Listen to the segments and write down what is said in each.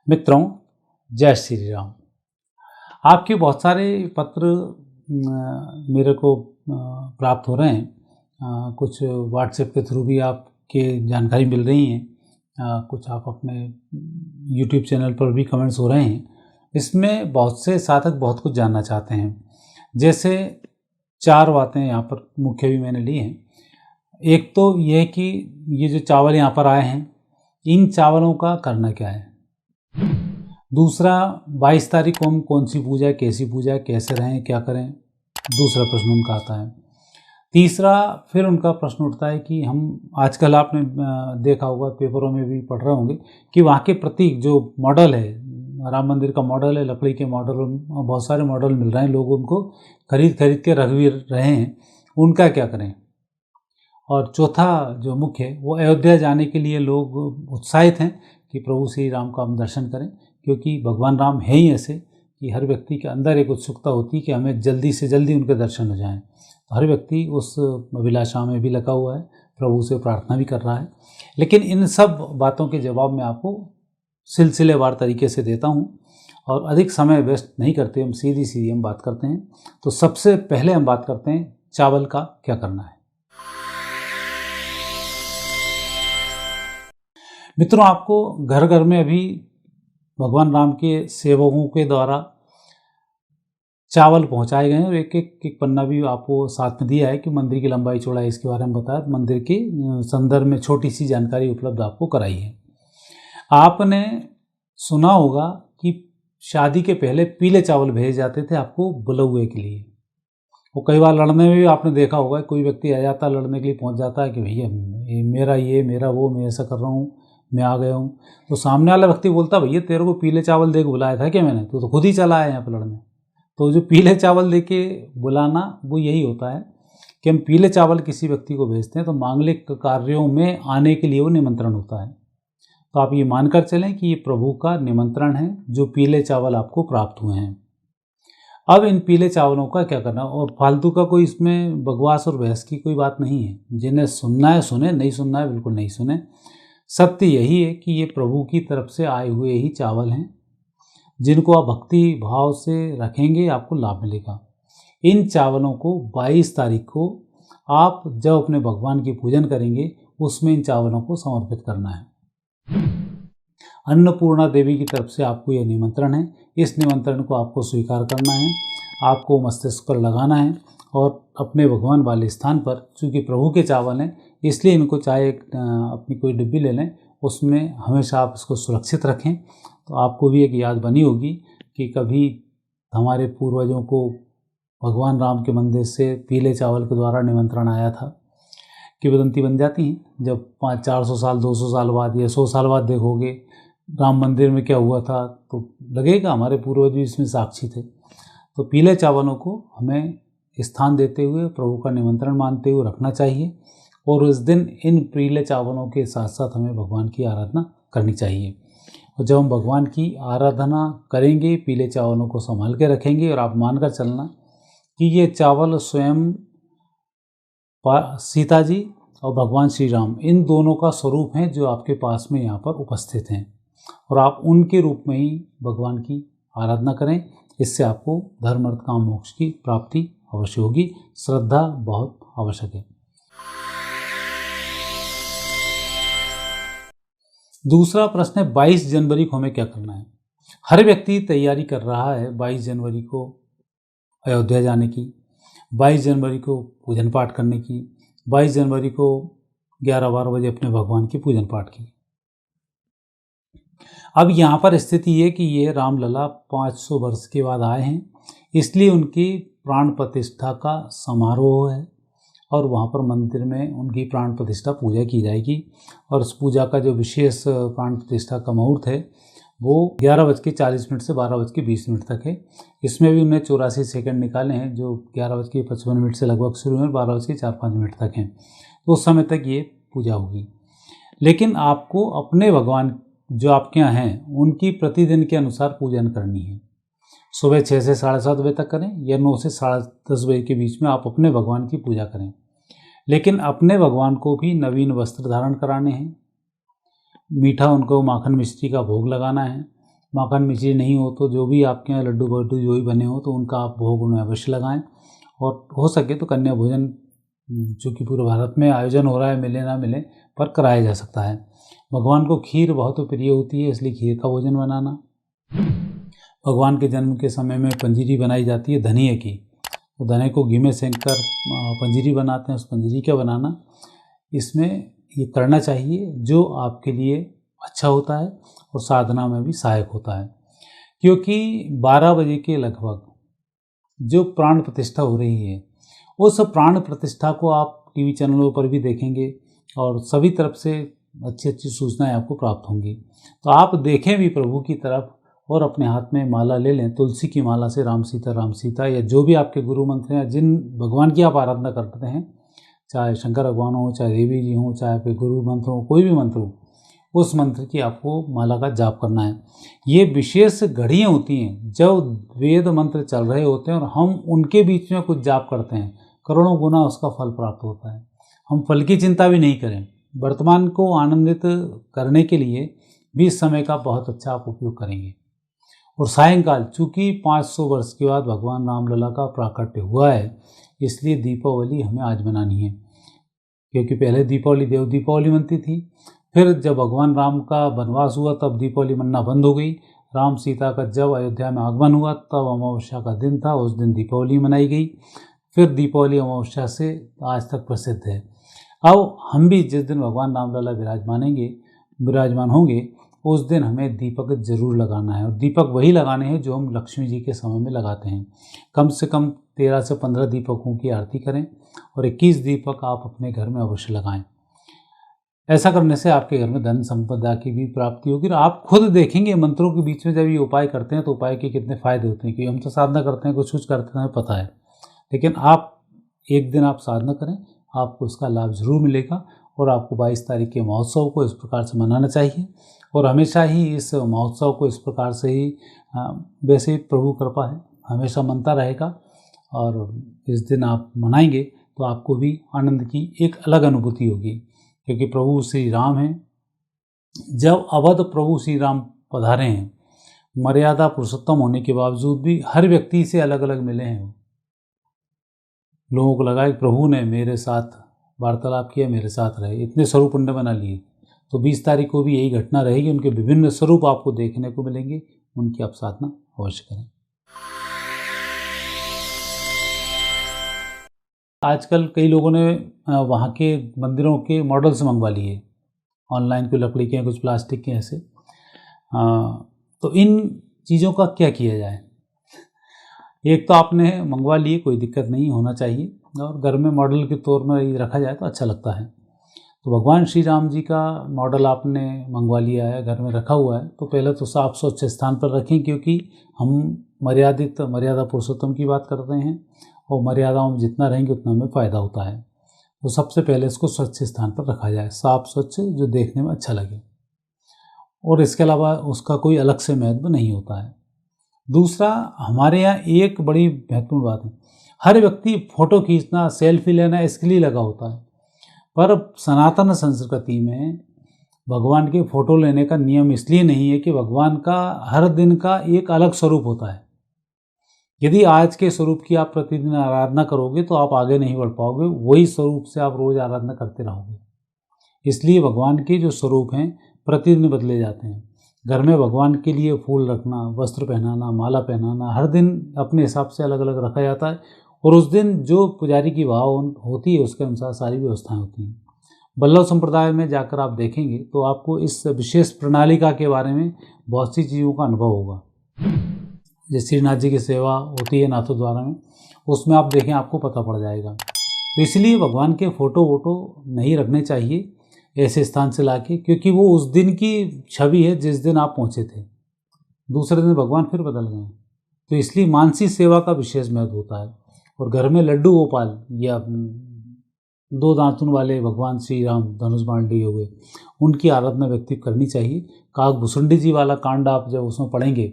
मित्रों, जय श्री राम। आपके बहुत सारे पत्र मेरे को प्राप्त हो रहे हैं। कुछ व्हाट्सएप के थ्रू भी आपके जानकारी मिल रही हैं। कुछ आप अपने यूट्यूब चैनल पर भी कमेंट्स हो रहे हैं। इसमें बहुत से साधक बहुत कुछ जानना चाहते हैं। जैसे 4 बातें यहाँ पर मुख्य भी मैंने ली हैं। एक तो यह कि ये जो चावल यहाँ पर आए हैं, इन चावलों का करना क्या है। दूसरा, 22 तारीख को हम कौन सी पूजा, कैसी पूजा, कैसे रहें, क्या करें, दूसरा प्रश्न उनका आता है। तीसरा, फिर उनका प्रश्न उठता है कि हम आजकल आपने देखा होगा, पेपरों में भी पढ़ रहे होंगे कि वहाँ के प्रतीक जो मॉडल है, राम मंदिर का मॉडल है, लकड़ी के मॉडल, बहुत सारे मॉडल मिल रहे हैं, लोग उनको खरीद के रख भी रहे हैं, उनका क्या करें। और चौथा जो मुख्य है, वो अयोध्या जाने के लिए लोग उत्साहित हैं कि प्रभु श्री राम का हम दर्शन करें, क्योंकि भगवान राम है ही ऐसे कि हर व्यक्ति के अंदर एक उत्सुकता होती है कि हमें जल्दी से जल्दी उनके दर्शन हो जाएं। तो हर व्यक्ति उस अभिलाषा में भी लगा हुआ है, प्रभु से प्रार्थना भी कर रहा है। लेकिन इन सब बातों के जवाब मैं आपको सिलसिलेवार तरीके से देता हूँ और अधिक समय वेस्ट नहीं करते, हम सीधी हम बात करते हैं। तो सबसे पहले हम बात करते हैं चावल का क्या करना है। मित्रों, आपको घर घर में अभी भगवान राम के सेवकों के द्वारा चावल पहुंचाए गए हैं और एक पन्ना भी आपको साथ में दिया है कि मंदिर की लंबाई चौड़ाई, इसके बारे में बताया, मंदिर के संदर्भ में छोटी सी जानकारी उपलब्ध आपको कराई है। आपने सुना होगा कि शादी के पहले पीले चावल भेजे जाते थे आपको बुलौए के लिए। वो कई बार लड़ने में भी आपने देखा होगा, कोई व्यक्ति आ जाता लड़ने के लिए, पहुंच जाता है कि भैया मेरा वो, मैं ऐसा कर रहा हूँ, मैं आ गया हूँ। तो सामने वाला व्यक्ति बोलता, भैया तेरे को पीले चावल दे के बुलाया था क्या मैंने, तो खुद ही चला आया यहाँ पर लड़ने। तो जो पीले चावल दे के बुलाना, वो यही होता है कि हम पीले चावल किसी व्यक्ति को भेजते हैं तो मांगलिक कार्यों में आने के लिए वो निमंत्रण होता है। तो आप ये मानकर चलें कि ये प्रभु का निमंत्रण है, जो पीले चावल आपको प्राप्त हुए हैं। अब इन पीले चावलों का क्या करना, और फालतू का कोई इसमें बकवास और बहस की कोई बात नहीं है। जिन्हें सुनना है सुने, नहीं सुनना है बिल्कुल नहीं सुने। सत्य यही है कि ये प्रभु की तरफ से आए हुए ही चावल हैं, जिनको आप भक्ति भाव से रखेंगे आपको लाभ मिलेगा। इन चावलों को 22 तारीख को आप जब अपने भगवान की पूजन करेंगे, उसमें इन चावलों को समर्पित करना है। अन्नपूर्णा देवी की तरफ से आपको यह निमंत्रण है। इस निमंत्रण को आपको स्वीकार करना है, आपको मस्तिष्क पर लगाना है और अपने भगवान वाले स्थान पर, चूँकि प्रभु के चावल हैं इसलिए इनको चाहे अपनी कोई डिब्बी ले लें, उसमें हमेशा आप इसको सुरक्षित रखें। तो आपको भी एक याद बनी होगी कि कभी हमारे पूर्वजों को भगवान राम के मंदिर से पीले चावल के द्वारा निमंत्रण आया था। किंवदंती बन जाती हैं। जब 400 साल 200 साल बाद या 100 साल बाद देखोगे राम मंदिर में क्या हुआ था, तो लगेगा हमारे पूर्वज भी इसमें साक्षी थे। तो पीले चावलों को हमें स्थान देते हुए, प्रभु का निमंत्रण मानते हुए रखना चाहिए और उस दिन इन पीले चावलों के साथ साथ हमें भगवान की आराधना करनी चाहिए। और जब हम भगवान की आराधना करेंगे, पीले चावलों को संभाल के रखेंगे और आप मानकर चलना कि ये चावल स्वयं सीता जी और भगवान श्री राम, इन दोनों का स्वरूप हैं जो आपके पास में यहाँ पर उपस्थित हैं, और आप उनके रूप में ही भगवान की आराधना करें। इससे आपको धर्म अर्थ काम मोक्ष की प्राप्ति अवश्य होगी। श्रद्धा बहुत आवश्यक है। दूसरा प्रश्न है 22 जनवरी को हमें क्या करना है। हर व्यक्ति तैयारी कर रहा है 22 जनवरी को अयोध्या जाने की, 22 जनवरी को पूजन पाठ करने की, 22 जनवरी को 11-12 बजे अपने भगवान की पूजन पाठ की। अब यहाँ पर स्थिति ये कि ये रामलला 500 वर्ष के बाद आए हैं, इसलिए उनकी प्राण प्रतिष्ठा का समारोह है और वहाँ पर मंदिर में उनकी प्राण प्रतिष्ठा पूजा की जाएगी। और उस पूजा का जो विशेष प्राण प्रतिष्ठा का मुहूर्त है वो 11:40 से 12:20 तक है। इसमें भी उन्हें 84 सेकंड निकाले हैं, जो 11:55 से लगभग शुरू में 12:04-5 तक हैं। तो उस समय तक ये पूजा होगी। लेकिन आपको अपने भगवान जो आपके यहाँ हैं उनकी प्रतिदिन के अनुसार पूजन करनी है। सुबह 6 से 7:30 बजे तक करें या 9 से 10:30 बजे के बीच में आप अपने भगवान की पूजा करें। लेकिन अपने भगवान को भी नवीन वस्त्र धारण कराने हैं, मीठा उनको माखन मिश्री का भोग लगाना है माखन मिश्री नहीं हो तो जो भी आपके यहाँ लड्डू बड्डू जो भी बने हो तो उनका आप भोग उन्हें अवश्य लगाएं। और हो सके तो कन्या भोजन, चूँकि पूरे भारत में आयोजन हो रहा है, मिले ना मिले पर कराया जा सकता है। भगवान को खीर बहुत प्रिय होती है, इसलिए खीर का भोजन बनाना। भगवान के जन्म के समय में पंजीरी बनाई जाती है धनिये की, तो धनिये को घी में सेंक कर पंजीरी बनाते हैं। उस पंजीरी का बनाना, इसमें ये करना चाहिए जो आपके लिए अच्छा होता है और साधना में भी सहायक होता है। क्योंकि 12 बजे के लगभग जो प्राण प्रतिष्ठा हो रही है, उस प्राण प्रतिष्ठा को आप टीवी चैनलों पर भी देखेंगे और सभी तरफ से अच्छी अच्छी सूचनाएं आपको प्राप्त होंगी। तो आप देखें भी प्रभु की तरफ और अपने हाथ में माला ले लें, तुलसी की माला से राम सीता, या जो भी आपके गुरु मंत्र हैं, जिन भगवान की आप आराधना करते हैं, चाहे शंकर भगवान हो, चाहे देवी जी हों, चाहे आपके गुरु मंत्र हो, कोई भी मंत्र हो, उस मंत्र की आपको माला का जाप करना है। ये विशेष घड़ियाँ होती हैं जब वेद मंत्र चल रहे होते हैं और हम उनके बीच में कुछ जाप करते हैं, करोड़ों गुना उसका फल प्राप्त होता है। हम फल की चिंता भी नहीं करें, वर्तमान को आनंदित करने के लिए भी इस समय का बहुत अच्छा आप उपयोग करेंगे। और सायंकाल, चूँकि 500 वर्ष के बाद भगवान रामलला का प्राकट्य हुआ है, इसलिए दीपावली हमें आज मनानी है। क्योंकि पहले दीपावली देव दीपावली मनती थी, फिर जब भगवान राम का वनवास हुआ तब दीपावली मनना बंद हो गई। राम सीता का जब अयोध्या में आगमन हुआ तब अमावस्या का दिन था, उस दिन दीपावली मनाई गई। फिर दीपावली अमावस्या से आज तक प्रसिद्ध है। अब हम भी जिस दिन भगवान रामलला विराजमान होंगे, उस दिन हमें दीपक जरूर लगाना है। और दीपक वही लगाने हैं जो हम लक्ष्मी जी के समय में लगाते हैं। कम से कम 13 से 15 दीपकों की आरती करें और 21 दीपक आप अपने घर में अवश्य लगाएं। ऐसा करने से आपके घर में धन संपदा की भी प्राप्ति होगी। और आप खुद देखेंगे मंत्रों के बीच में जब ये उपाय करते हैं तो उपाय के कितने फ़ायदे होते हैं। क्योंकि हम तो साधना करते हैं, कुछ करते हैं, पता है, लेकिन आप एक दिन आप साधना करें, आपको इसका लाभ जरूर मिलेगा। और आपको 22 तारीख के महोत्सव को इस प्रकार से मनाना चाहिए और हमेशा ही इस महोत्सव को इस प्रकार से ही, वैसे ही प्रभु कृपा है, हमेशा मनता रहेगा। और इस दिन आप मनाएंगे तो आपको भी आनंद की एक अलग अनुभूति होगी। क्योंकि प्रभु श्री राम हैं, जब अवध प्रभु श्री राम पधारे हैं, मर्यादा पुरुषोत्तम होने के बावजूद भी हर व्यक्ति से अलग अलग मिले हैं। लोगों को लगा कि प्रभु ने मेरे साथ वार्तालाप किया, मेरे साथ रहे, इतने स्वरूप उन्होंने बना लिए। तो 20 तारीख को भी यही घटना रहेगी, उनके विभिन्न स्वरूप आपको देखने को मिलेंगे, उनकी आप साधना अवश्य करें। आजकल कई लोगों ने वहाँ के मंदिरों के मॉडल्स मंगवा लिए ऑनलाइन, कुछ लकड़ी के, कुछ प्लास्टिक के, ऐसे। तो इन चीज़ों का क्या किया जाए? एक तो आपने मंगवा लिए, कोई दिक्कत नहीं होना चाहिए, और घर में मॉडल के तौर में रखा जाए तो अच्छा लगता है। तो भगवान श्री राम जी का मॉडल आपने मंगवा लिया है, घर में रखा हुआ है, तो पहले तो साफ स्वच्छ स्थान पर रखें। क्योंकि हम मर्यादा पुरुषोत्तम की बात करते हैं और मर्यादाओं में जितना रहेंगे उतना हमें फ़ायदा होता है। तो सबसे पहले इसको स्वच्छ स्थान पर रखा जाए, साफ स्वच्छ, जो देखने में अच्छा लगे, और इसके अलावा उसका कोई अलग से महत्व नहीं होता है। दूसरा, हमारे यहाँ एक बड़ी महत्वपूर्ण बात है, हर व्यक्ति फ़ोटो खींचना, सेल्फी लेना इसके लिए लगा होता है। पर सनातन संस्कृति में भगवान के फ़ोटो लेने का नियम इसलिए नहीं है कि भगवान का हर दिन का एक अलग स्वरूप होता है। यदि आज के स्वरूप की आप प्रतिदिन आराधना करोगे तो आप आगे नहीं बढ़ पाओगे, वही स्वरूप से आप रोज़ आराधना करते रहोगे। इसलिए भगवान के जो स्वरूप हैं प्रतिदिन बदले जाते हैं। घर में भगवान के लिए फूल रखना, वस्त्र पहनाना, माला पहनाना, हर दिन अपने हिसाब से अलग अलग रखा जाता है। और उस दिन जो पुजारी की भाव होती है उसके अनुसार सारी व्यवस्थाएं होती हैं। बल्लभ संप्रदाय में जाकर आप देखेंगे तो आपको इस विशेष प्रणालिका के बारे में बहुत सी चीज़ों का अनुभव होगा। जैसे श्रीनाथ जी की सेवा होती है नाथों द्वारा में, उसमें आप देखें, आपको पता पड़ जाएगा। तो इसलिए भगवान के फ़ोटो वोटो नहीं रखने चाहिए ऐसे स्थान से लाके, क्योंकि वो उस दिन की छवि है जिस दिन आप पहुँचे थे, दूसरे दिन भगवान फिर बदल गए। तो इसलिए मानसी सेवा का विशेष महत्व होता है। और घर में लड्डू गोपाल या 2 दांतों वाले भगवान श्री राम धनुष बाण लिए हुए, उनकी आराधना व्यक्ति करनी चाहिए। काक भुसुंडी जी वाला कांड आप जब उसमें पढ़ेंगे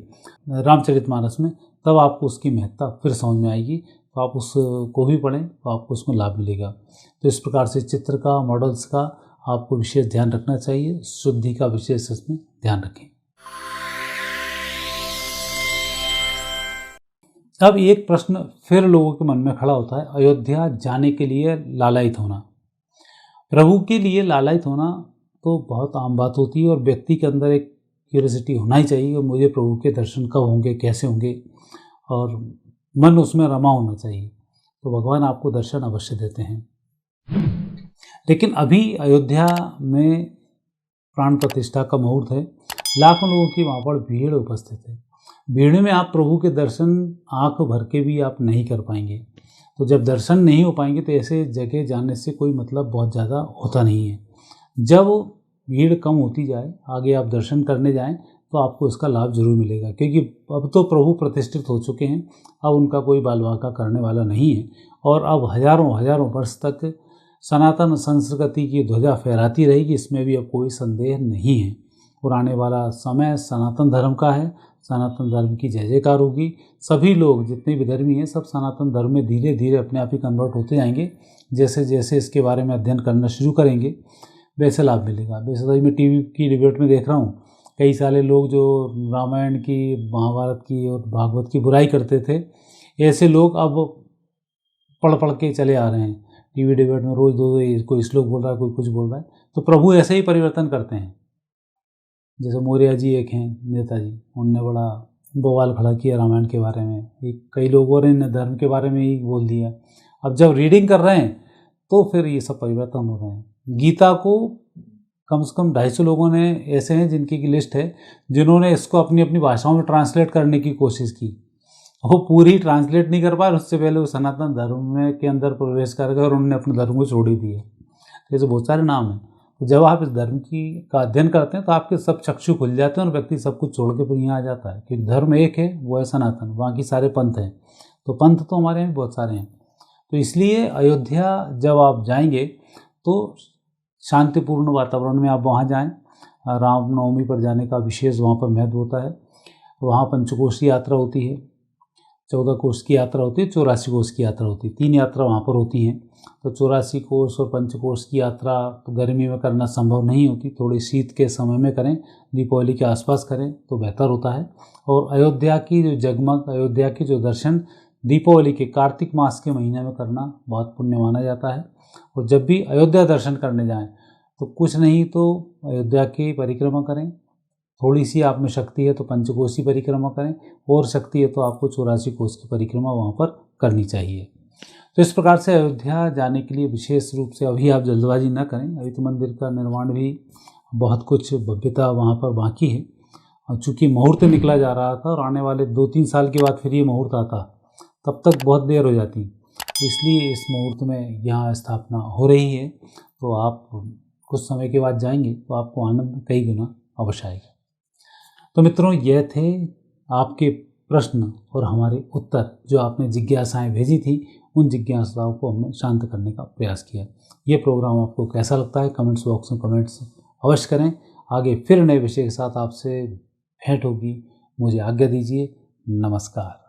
रामचरितमानस में, तब आपको उसकी महत्ता फिर समझ में आएगी। तो आप उसको भी पढ़ें तो आपको उसमें लाभ मिलेगा। तो इस प्रकार से चित्र का, मॉडल्स का आपको विशेष ध्यान रखना चाहिए, शुद्धि का विशेष इसमें ध्यान रखें। अब एक प्रश्न फिर लोगों के मन में खड़ा होता है, अयोध्या जाने के लिए लालायित होना। प्रभु के लिए लालायित होना तो बहुत आम बात होती है और व्यक्ति के अंदर एक क्यूरियोसिटी होना ही चाहिए कि मुझे प्रभु के दर्शन कब होंगे, कैसे होंगे, और मन उसमें रमा होना चाहिए। तो भगवान आपको दर्शन अवश्य देते हैं। लेकिन अभी अयोध्या में प्राण प्रतिष्ठा का मुहूर्त है, लाखों लोगों की वहाँ पर भीड़ उपस्थित है। भीड़ में आप प्रभु के दर्शन आंख भर के भी आप नहीं कर पाएंगे। तो जब दर्शन नहीं हो पाएंगे तो ऐसे जगह जाने से कोई मतलब बहुत ज़्यादा होता नहीं है। जब भीड़ कम होती जाए, आगे आप दर्शन करने जाएं, तो आपको इसका लाभ जरूर मिलेगा, क्योंकि अब तो प्रभु प्रतिष्ठित हो चुके हैं। अब उनका कोई बालवाका करने वाला नहीं है और अब हजारों हजारों वर्ष तक सनातन संस्कृति की ध्वजा फहराती रहेगी, इसमें भी अब कोई संदेह नहीं है। और आने वाला समय सनातन धर्म का है, सनातन धर्म की जय जयकार होगी। सभी लोग जितने भी धर्मी हैं सब सनातन धर्म में धीरे धीरे अपने आप ही कन्वर्ट होते जाएंगे। जैसे जैसे इसके बारे में अध्ययन करना शुरू करेंगे वैसे लाभ मिलेगा। वैसे तो मैं टीवी की डिबेट में देख रहा हूँ, कई सारे लोग जो रामायण की, महाभारत की और भागवत की बुराई करते थे, ऐसे लोग अब पढ़ पढ़ के चले आ रहे हैं टीवी डिबेट में। रोज़ दो कोई श्लोक बोल रहा है, कोई कुछ बोल रहा है। तो प्रभु ऐसे ही परिवर्तन करते हैं। जैसे मौर्य जी एक हैं नेताजी, उनने बड़ा बवाल खड़ा किया रामायण के बारे में, कई लोगों ने धर्म के बारे में ही बोल दिया। अब जब रीडिंग कर रहे हैं तो फिर ये सब परिवर्तन हो रहे हैं। गीता को कम से कम 250 लोगों ने ऐसे हैं जिनकी की लिस्ट है, जिन्होंने इसको अपनी अपनी भाषाओं में ट्रांसलेट करने की कोशिश की। वो पूरी ट्रांसलेट नहीं कर पाए, उससे पहले वो सनातन धर्म में के अंदर प्रवेश कर गए और उन्होंने अपने धर्म को छोड़ ही दिए। जैसे बहुत सारे नाम हैं। तो जब आप इस धर्म का अध्ययन करते हैं तो आपके सब चक्षु खुल जाते हैं और व्यक्ति सब कुछ छोड़ के फिर यहाँ आ जाता है कि धर्म एक है, वो है सनातन, बाकी सारे पंथ हैं। तो पंथ तो हमारे यहाँ भी बहुत सारे हैं। तो इसलिए अयोध्या जब आप जाएंगे तो शांतिपूर्ण वातावरण में आप वहाँ जाएं। रामनवमी पर जाने का विशेष वहाँ पर महत्व होता है। वहाँ पंचकोश की यात्रा होती है, 14 कोष की यात्रा होती है, 84 कोष की यात्रा होती है। 3 यात्रा वहाँ पर होती हैं। तो 84 कोष और पंचकोश की यात्रा तो गर्मी में करना संभव नहीं होती, थोड़ी शीत के समय में करें, दीपावली के आसपास करें तो बेहतर होता है। और अयोध्या की जो जगमग, अयोध्या के जो दर्शन दीपावली के कार्तिक मास के महीने में करना बहुत पुण्य माना जाता है। और जब भी अयोध्या दर्शन करने जाएं तो कुछ नहीं तो अयोध्या की परिक्रमा करें, थोड़ी सी आप में शक्ति है तो पंचकोशी परिक्रमा करें, और शक्ति है तो आपको 84 कोष की परिक्रमा वहाँ पर करनी चाहिए। तो इस प्रकार से अयोध्या जाने के लिए विशेष रूप से अभी आप जल्दबाजी न करें। अभी तो मंदिर का निर्माण भी बहुत कुछ भव्यता वहाँ पर बाकी है, और चूँकि मुहूर्त निकला जा रहा था और आने वाले 2-3 साल के बाद फिर ये मुहूर्त आता, तब तक बहुत देर हो जाती, इसलिए इस मुहूर्त में यहाँ स्थापना हो रही है। तो आप कुछ समय के बाद जाएंगे तो आपको आनंद कई गुना अवश्य आएगा। तो मित्रों, ये थे आपके प्रश्न और हमारे उत्तर, जो आपने जिज्ञासाएं भेजी थी। उन जिज्ञासाओं को हमने शांत करने का प्रयास किया। ये प्रोग्राम आपको कैसा लगता है कमेंट्स बॉक्स में कमेंट्स अवश्य करें। आगे फिर नए विषय के साथ आपसे भेंट होगी। मुझे आज्ञा दीजिए। नमस्कार।